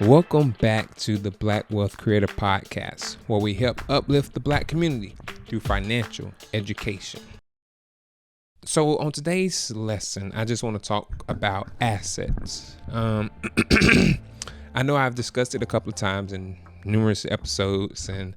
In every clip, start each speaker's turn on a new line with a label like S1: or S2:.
S1: Welcome back to the Black Wealth Creator Podcast, where we help uplift the Black community through financial education. So on today's lesson, I just want to talk about assets. I know I've discussed it a couple of times in numerous episodes, and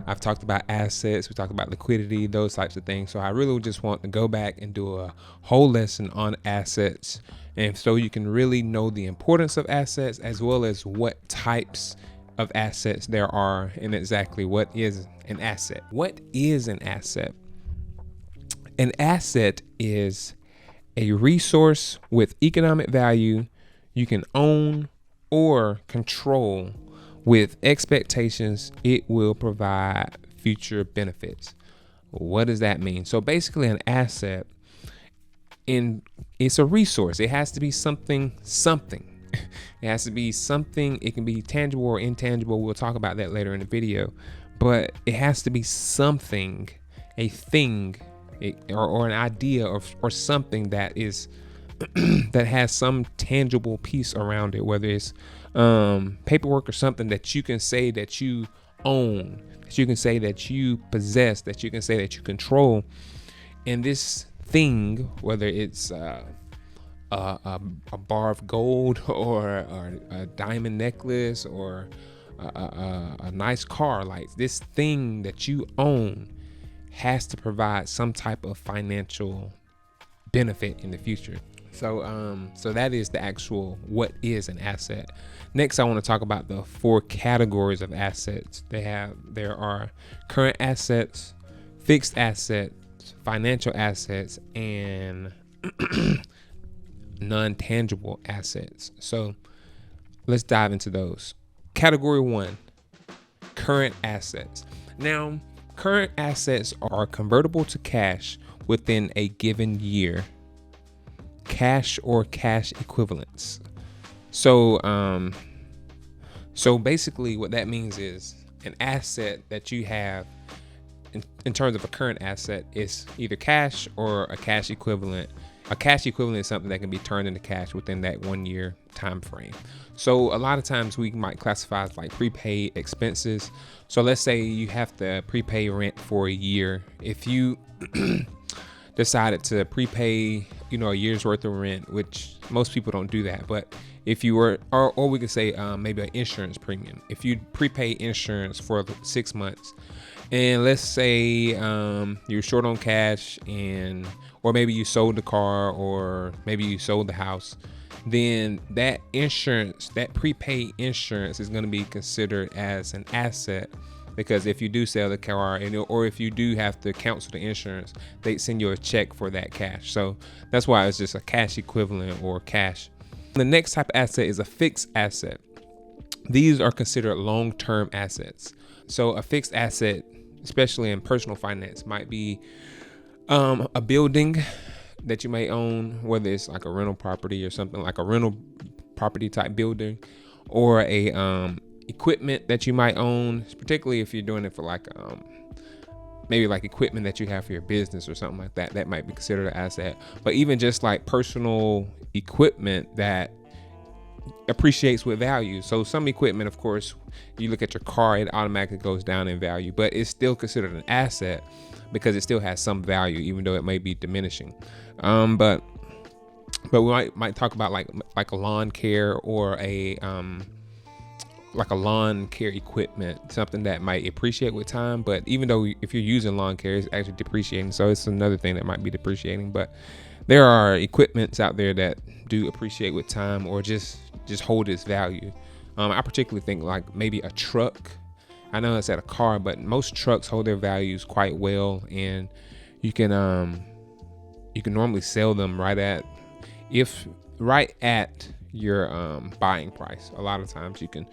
S1: I've talked about assets, we talked about liquidity, those types of things. So I really just want to go back and do a whole lesson on assets, and so you can really know the importance of assets as well as what types of assets there are and exactly what is an asset. What is an asset? An asset is a resource with economic value you can own or control with expectations it will provide future benefits. What does that mean? So basically an asset it's a resource. It has to be something. It has to be something. It can be tangible or intangible. We'll talk about that later in the video, but it has to be something, a thing, or an idea or something that is that has some tangible piece around it, whether it's paperwork or something that you can say that you own, that you can say that you possess, that you can say that you control. And this thing, whether it's a bar of gold or a diamond necklace or a nice car, like this thing that you own has to provide some type of financial benefit in the future. So that is the actual what is an asset. Next, I want to talk about the 4 categories of assets. There are current assets, fixed assets, financial assets, and non-tangible assets. So let's dive into those. Category 1, current assets. Now, current assets are convertible to cash within a given year. Cash or cash equivalents. So basically what that means is an asset that you have in terms of a current asset is either cash or a cash equivalent. A cash equivalent is something that can be turned into cash within that 1 year time frame. So a lot of times we might classify as like prepaid expenses. So let's say you have to prepay rent for a year. If you decided to prepay, a year's worth of rent, which most people don't do that, but if you were, or we could say maybe an insurance premium. If you prepay insurance for 6 months, and let's say you're short on cash, or maybe you sold the car, or maybe you sold the house, then that insurance, that prepaid insurance, is going to be considered as an asset. Because if you do sell the car, or if you do have to cancel the insurance, they send you a check for that cash. So that's why it's just a cash equivalent or cash. The next type of asset is a fixed asset. These are considered long-term assets. So a fixed asset, especially in personal finance, might be a building that you may own, whether it's like a rental property or something like a rental property type building, or a equipment that you might own, particularly if you're doing it for like maybe like equipment that you have for your business or something like that might be considered an asset. But even just like personal equipment that appreciates with value. So some equipment, of course, you look at your car, it automatically goes down in value, but it's still considered an asset because it still has some value, even though it may be diminishing. But we might talk about like a lawn care or like a lawn care equipment, something that might appreciate with time. But even though if you're using lawn care, it's actually depreciating. So it's another thing that might be depreciating. But there are equipments out there that do appreciate with time or just hold its value. I particularly think like maybe a truck. I know it's at a car, but most trucks hold their values quite well, and you can normally sell them right at your buying price. A lot of times you can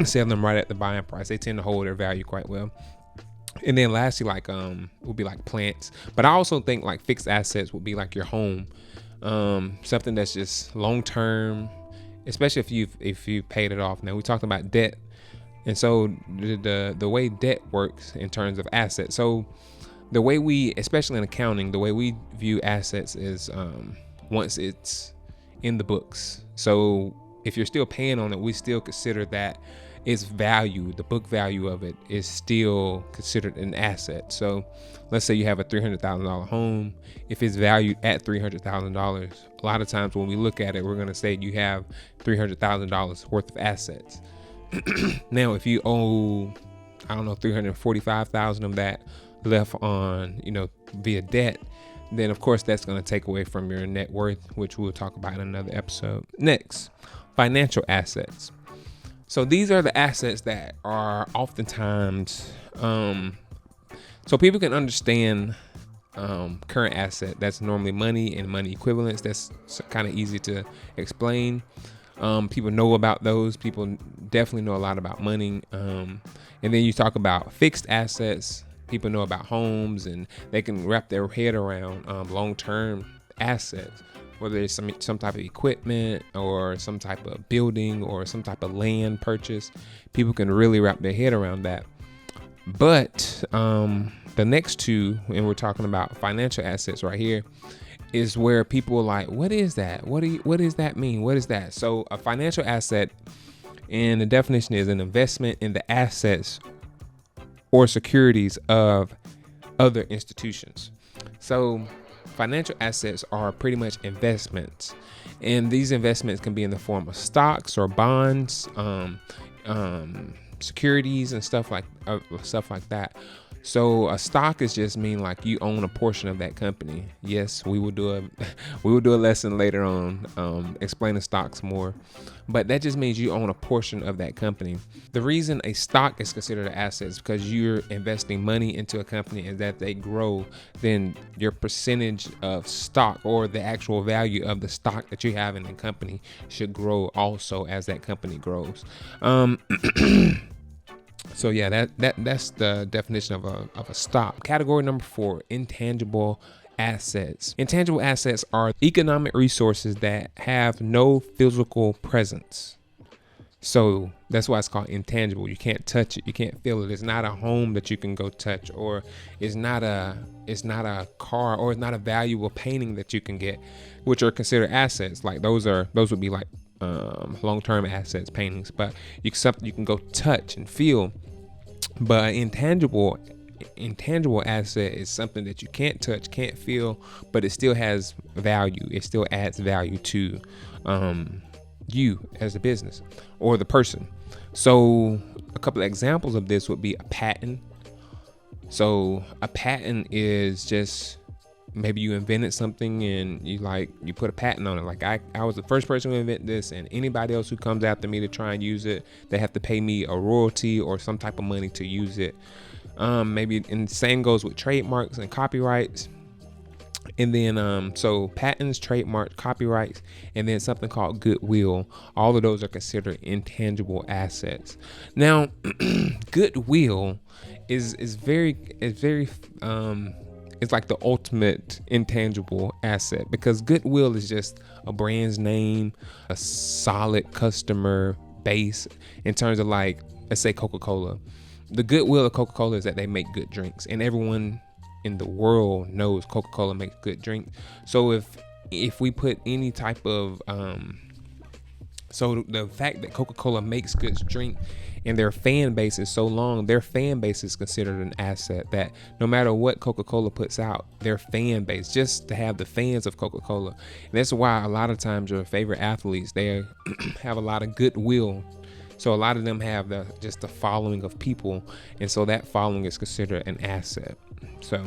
S1: sell them right at the buying price. They tend to hold their value quite well. And then lastly, would be like plants. But I also think like fixed assets would be like your home, something that's just long term, especially if you paid it off. Now we talked about debt, and so the way debt works in terms of assets. So the way we, especially in accounting, the way we view assets is once it's in the books. So if you're still paying on it, we still consider that its value, the book value of it, is still considered an asset. So let's say you have a $300,000 home. If it's valued at $300,000, a lot of times when we look at it, we're going to say you have $300,000 worth of assets. Now, if you owe, I don't know, 345,000 of that left on, via debt, then of course that's going to take away from your net worth, which we'll talk about in another episode. Next, financial assets. So these are the assets that are oftentimes, so people can understand current asset. That's normally money and money equivalents. That's kind of easy to explain. People know about those. People definitely know a lot about money. And then you talk about fixed assets. People know about homes, and they can wrap their head around long-term assets, whether it's some type of equipment or some type of building or some type of land purchase. People can really wrap their head around that. But the next two, and we're talking about financial assets right here, is where people are like, what is that? What does that mean? What is that? So a financial asset, and the definition is an investment in the assets or securities of other institutions. So financial assets are pretty much investments, and these investments can be in the form of stocks or bonds, securities, and stuff like that. So a stock is just mean like you own a portion of that company. Yes, we will do a lesson later on explaining stocks more, but that just means you own a portion of that company. The reason a stock is considered an asset is because you're investing money into a company, and that they grow, then your percentage of stock or the actual value of the stock that you have in the company should grow also as that company grows. So yeah, that's the definition of a stock. Category number 4, intangible assets. Intangible assets are economic resources that have no physical presence. So that's why it's called intangible. You can't touch it. You can't feel it. It's not a home that you can go touch, or it's not a car, or it's not a valuable painting that you can get, which are considered assets. Like those would be like long-term assets, paintings, but you can go touch and feel. But intangible asset is something that you can't touch, can't feel, but it still has value. It still adds value to you as a business or the person. So a couple of examples of this would be a patent. So a patent is just, maybe you invented something and you put a patent on it. Like I was the first person to invent this, and anybody else who comes after me to try and use it, they have to pay me a royalty or some type of money to use it. Maybe, and the same goes with trademarks and copyrights. And then so patents, trademarks, copyrights, and then something called goodwill. All of those are considered intangible assets. Now, goodwill is very it's like the ultimate intangible asset, because goodwill is just a brand's name, a solid customer base. In terms of, like, let's say Coca-Cola. The goodwill of Coca-Cola is that they make good drinks, and everyone in the world knows Coca-Cola makes good drinks. So if we put any type of so the fact that Coca-Cola makes good drink and their fan base is so long, their fan base is considered an asset, that no matter what Coca-Cola puts out, their fan base, just to have the fans of Coca-Cola. And that's why a lot of times your favorite athletes, they have a lot of goodwill. So a lot of them have just the following of people, and so that following is considered an asset. So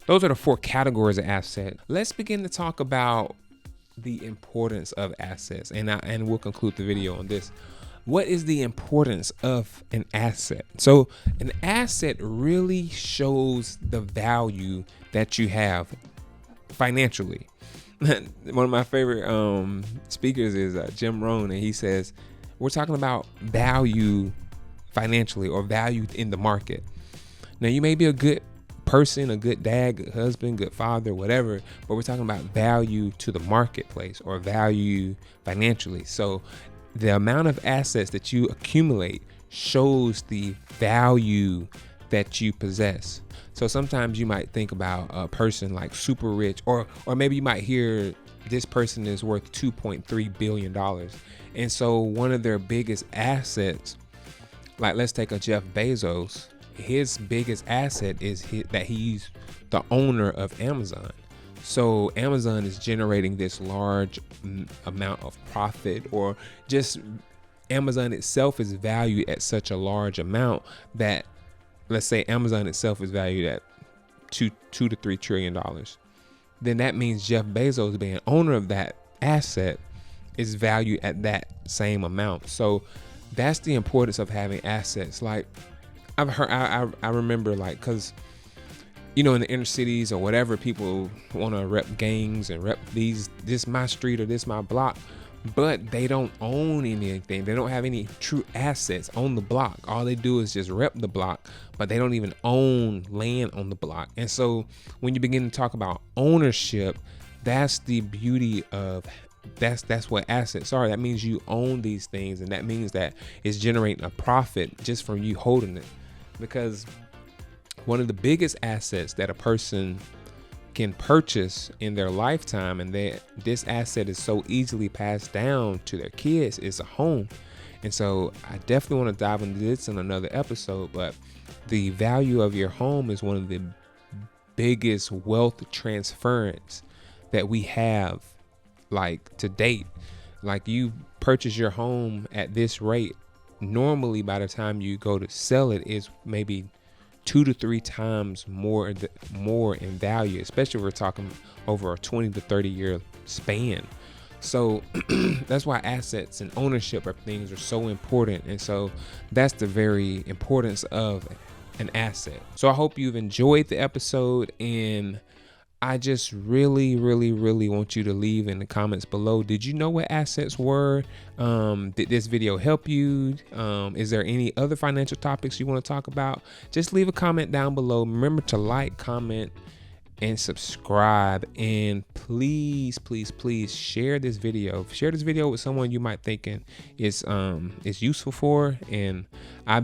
S1: those are the 4 categories of asset. Let's begin to talk about the importance of assets, and we'll conclude the video on this. What is the importance of an asset? So an asset really shows the value that you have financially. One of my favorite speakers is Jim Rohn, and he says, we're talking about value financially, or value in the market. Now, you may be a good person, a good dad, good husband, good father, whatever, but we're talking about value to the marketplace, or value financially. So the amount of assets that you accumulate shows the value that you possess. So sometimes you might think about a person like super rich, or maybe you might hear this person is worth $2.3 billion. And so one of their biggest assets, like let's take a Jeff Bezos, his biggest asset is that he's the owner of Amazon. So Amazon is generating this large amount of profit, or just Amazon itself is valued at such a large amount that, let's say Amazon itself is valued at $2 to $3 trillion. Then that means Jeff Bezos, being owner of that asset, is valued at that same amount. So that's the importance of having assets. Like I've heard, I remember, like, cause in the inner cities or whatever, people want to rep gangs and rep this my street or this my block, but they don't own anything. They don't have any true assets on the block. All they do is just rep the block, but they don't even own land on the block. And so when you begin to talk about ownership, that's the beauty of that's what assets are. That means you own these things, and that means that it's generating a profit just from you holding it. Because one of the biggest assets that a person can purchase in their lifetime, and this asset is so easily passed down to their kids, is a home. And so I definitely want to dive into this in another episode, but the value of your home is one of the biggest wealth transference that we have, like, to date. Like, you purchase your home at this rate, normally by the time you go to sell it is maybe 2 to 3 times more in value, especially if we're talking over a 20 to 30 year span. So that's why assets and ownership of things are so important. And so that's the very importance of an asset. So I hope you've enjoyed the episode, and I just really want you to leave in the comments below. Did you know what assets were? Did this video help you? Is there any other financial topics you want to talk about? Just leave a comment down below. Remember to like, comment, and subscribe. And please share this video. Share this video with someone you might think is useful for, and I'll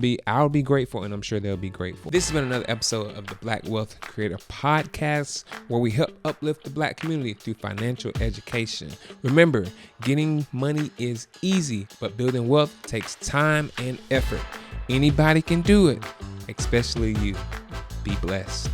S1: be grateful, and I'm sure they'll be grateful. This has been another episode of the Black Wealth Creator Podcast, where we help uplift the Black community through financial education. Remember, getting money is easy, but building wealth takes time and effort. Anybody can do it, especially you. Be blessed.